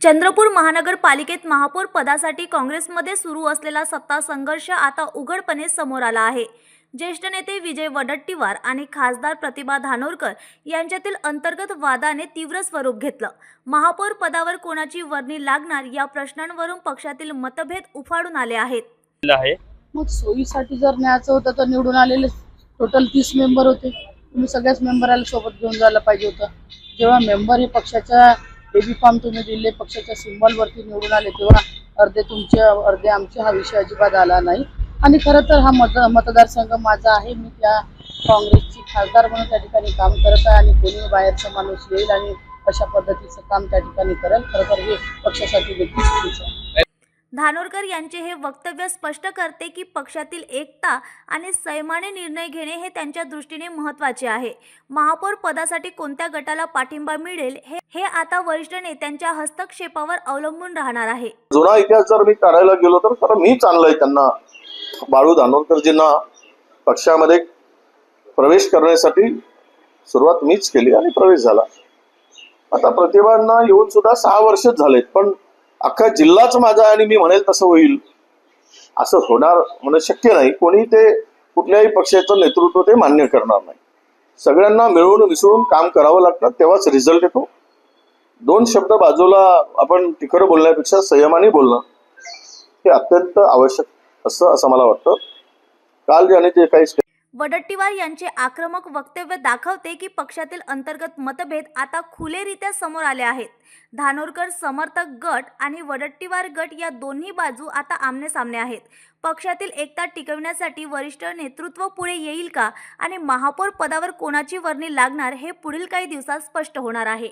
चंद्रपूर महानगरपालिकेत महापौर पदासाठी काँग्रेसमध्ये सुरू असलेला सत्ता संघर्ष आता उघडपणे समोर आला आहे। ज्येष्ठ नेते विजय वडेट्टीवार आणि खासदार प्रतिभा धानोरकर यांच्यातील अंतर्गत वादाने तीव्र स्वरूप घेतलं। महापौर पदावर कोणाची वर्णी लागणार या प्रश्नांवरून पक्षातील मतभेद उफाळून आले आहेत। मग सोयीसाठी जर न्यायचं होतं तर निवडून आलेले टोटल 30 मेंबर होते। तुम्ही सगळ्याच मेंबरला सोबत घेऊन जायला पाहिजे होतं। जेव्हा मेंबर हे पक्षाच्या बेबी फॉर्म तुम्ही दिले, पक्षाच्या सिम्बॉल वरती निवडून आले, तेव्हा अर्धे तुमचे अर्धे आमचे हा विषय अजिबात आला नाही। आणि खरं तर हा मतदारसंघ माझा आहे। मी त्या काँग्रेसची खासदार म्हणून त्या ठिकाणी काम करत आहे आणि कोणी बाहेरचा माणूस येईल आणि अशा पद्धतीचं काम त्या ठिकाणी करेल, खरं तर हे पक्षासाठी देखील चुकीचं आहे। धानोरकर यांचे हे वक्तव्य स्पष्ट करते की पक्षातील एकता आणि संयमाने निर्णय घेणे हे त्यांच्या दृष्टीने महत्त्वाचे आहे। महापौर पदासाठी कोणत्या गटाला पाठिंबा मिळेल हे आता वरिष्ठ नेत्यांच्या हस्तक्षेपावर अवलंबून राहणार आहे। जुना इतिहास जर मी काढायला गेलो तर मीच आणलंय त्यांना, बाळू धानोरकरजींना पक्षामध्ये प्रवेश करण्यासाठी सुरुवात मीच केली आणि प्रवेश झाला। आता प्रतिभांना येऊन सुद्धा 6 वर्षच झालेत, पण अख्खा जिल्हाच माझा आणि मी म्हणेल तसं होईल असं होणं शक्य नाही। कोणी ते कुठल्याही पक्षाचं नेतृत्व ते मान्य करणार नाही। सगळ्यांना मिळून मिसळून काम करावं लागतं, तेव्हाच रिझल्ट येतो। 2 शब्द बाजूला आपण तिखट बोलण्यापेक्षा संयमाने बोलणं हे अत्यंत आवश्यक असं मला वाटतं। काल ज्याने जे काही वडेट्टीवार यांचे आक्रमक वक्तव्य दाखवते की पक्षातील अंतर्गत मतभेद आता खुलेरित्या समोर आले आहेत। धानोरकर समर्थक गट आणि वडेट्टीवार गट या दोन्ही बाजू आता आमनेसामने आहेत। पक्षातील एकता टिकवण्यासाठी वरिष्ठ नेतृत्व पुढे येईल का आणि महापौर पदावर कोणाची वर्णी लागणार हे पुढील काही दिवसात स्पष्ट होणार आहे।